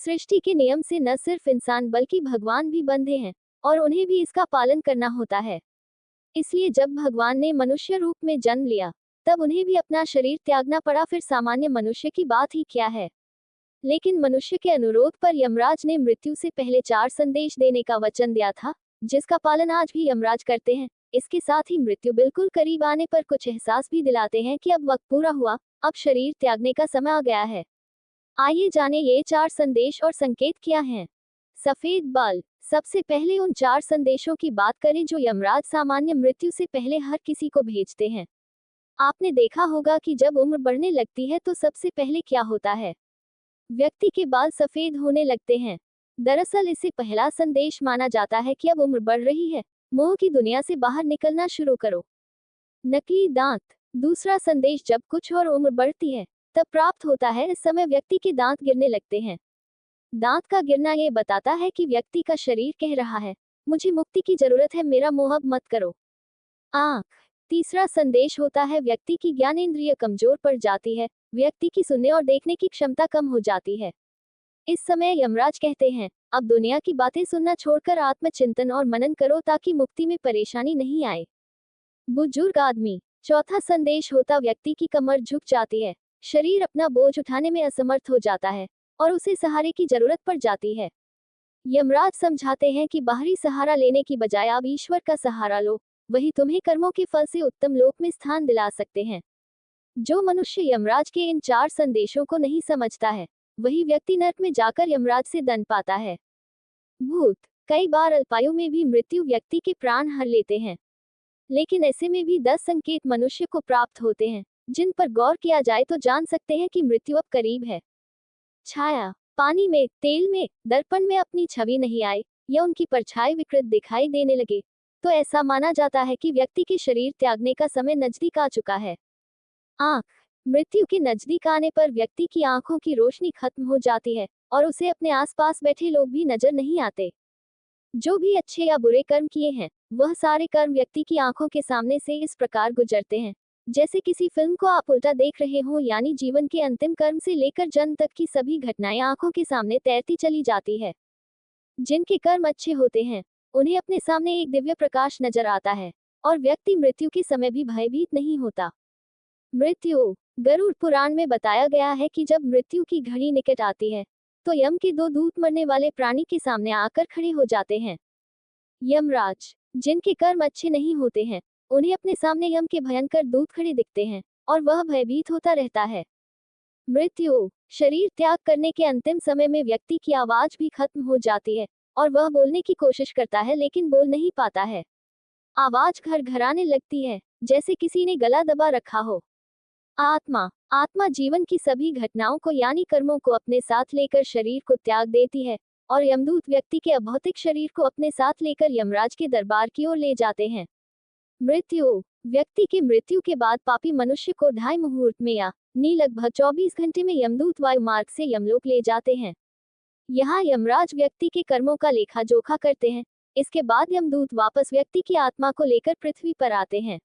सृष्टि के नियम से न सिर्फ इंसान बल्कि भगवान भी बंधे हैं और उन्हें भी इसका पालन करना होता है। इसलिए जब भगवान ने मनुष्य रूप में जन्म लिया तब उन्हें भी अपना शरीर त्यागना पड़ा, फिर सामान्य मनुष्य की बात ही क्या है। लेकिन मनुष्य के अनुरोध पर यमराज ने मृत्यु से पहले 4 संदेश देने का वचन दिया था, जिसका पालन आज भी यमराज करते हैं। इसके साथ ही मृत्यु बिल्कुल करीब आने पर कुछ एहसास भी दिलाते हैं कि अब वक्त पूरा हुआ, अब शरीर त्यागने का समय आ गया है। आइए जाने ये 4 संदेश और संकेत क्या हैं। सफेद बल। सबसे पहले उन 4 संदेशों की बात करें जो यमराज सामान्य मृत्यु से पहले हर किसी को भेजते हैं। आपने देखा होगा कि जब उम्र बढ़ने लगती है तो सबसे पहले क्या होता है, व्यक्ति के बाल सफेद होने लगते हैं। दरअसल इसे पहला संदेश माना जाता है कि अब उम्र बढ़ रही है, मोह की दुनिया से बाहर निकलना शुरू करो। नकली दांत। दूसरा संदेश जब कुछ और उम्र बढ़ती है तब प्राप्त होता है। इस समय व्यक्ति के दांत गिरने लगते हैं। दांत का गिरना ये बताता है कि व्यक्ति का शरीर कह रहा है, मुझे मुक्ति की जरूरत है, मेरा मोह अब मत करो। आंख। तीसरा संदेश होता है व्यक्ति की ज्ञानेंद्रिय कमजोर पड़ जाती है, व्यक्ति की सुनने और देखने की क्षमता कम हो जाती है। इस समय यमराज कहते हैं, अब दुनिया की बातें सुनना छोड़कर आत्मचिंतन और मनन करो ताकि मुक्ति में परेशानी नहीं आए। बुजुर्ग आदमी। चौथा संदेश होता व्यक्ति की कमर झुक जाती है, शरीर अपना बोझ उठाने में असमर्थ हो जाता है और उसे सहारे की जरूरत पड़ जाती है। यमराज समझाते हैं कि बाहरी सहारा लेने की बजाय आप ईश्वर का सहारा लो, वही तुम्हें कर्मों के फल से उत्तम लोक में स्थान दिला सकते हैं। जो मनुष्य यमराज के इन 4 संदेशों को नहीं समझता है वही व्यक्ति नरक में जाकर यमराज से दंड पाता है। भूत। कई बार अल्पायु में भी मृत्यु व्यक्ति के प्राण हर लेते हैं, लेकिन ऐसे में भी 10 संकेत मनुष्य को प्राप्त होते हैं जिन पर गौर किया जाए तो जान सकते हैं कि मृत्यु अब करीब है। छाया। पानी में, तेल में, दर्पण में अपनी छवि नहीं आए या उनकी परछाई विकृत दिखाई देने लगे तो ऐसा माना जाता है कि व्यक्ति के शरीर त्यागने का समय नजदीक आ चुका है। आंख। मृत्यु के नजदीक आने पर व्यक्ति की आंखों की रोशनी खत्म हो जाती है और उसे अपने आसपास बैठे लोग भी नजर नहीं आते। जो भी अच्छे या बुरे कर्म किए हैं वह सारे कर्म व्यक्ति की आंखों के सामने से इस प्रकार गुजरते हैं जैसे किसी फिल्म को आप उल्टा देख रहे हो, यानी जीवन के अंतिम कर्म से लेकर जन्म तक की सभी घटनाएं आंखों के सामने तैरती चली जाती है। जिनके कर्म अच्छे होते हैं उन्हें अपने सामने एक दिव्य प्रकाश नजर आता है और व्यक्ति मृत्यु के समय भी भयभीत नहीं होता। मृत्यु। गरुड़ पुराण में बताया गया है कि जब मृत्यु की घड़ी निकट आती है तो यम के 2 दूत मरने वाले प्राणी के सामने आकर खड़े हो जाते हैं। यमराज। जिनके कर्म अच्छे नहीं होते हैं उन्हें अपने सामने यम के भयंकर दूत खड़े दिखते हैं और वह भयभीत होता रहता है। मृत्यु। शरीर त्याग करने के अंतिम समय में व्यक्ति की आवाज भी खत्म हो जाती है और वह बोलने की कोशिश करता है लेकिन बोल नहीं पाता है। आवाज घर घराने लगती है जैसे किसी ने गला दबा रखा हो। आत्मा। आत्मा जीवन की सभी घटनाओं को यानी कर्मों को अपने साथ लेकर शरीर को त्याग देती है और यमदूत व्यक्ति के अभौतिक शरीर को अपने साथ लेकर यमराज के दरबार की ओर ले जाते हैं। मृत्यु। व्यक्ति की मृत्यु के बाद पापी मनुष्य को 2.5 मुहूर्त में या लगभग 24 घंटे में यमदूत वायु मार्ग से यमलोक ले जाते हैं। यहाँ यमराज व्यक्ति के कर्मों का लेखा जोखा करते हैं। इसके बाद यमदूत वापस व्यक्ति की आत्मा को लेकर पृथ्वी पर आते हैं।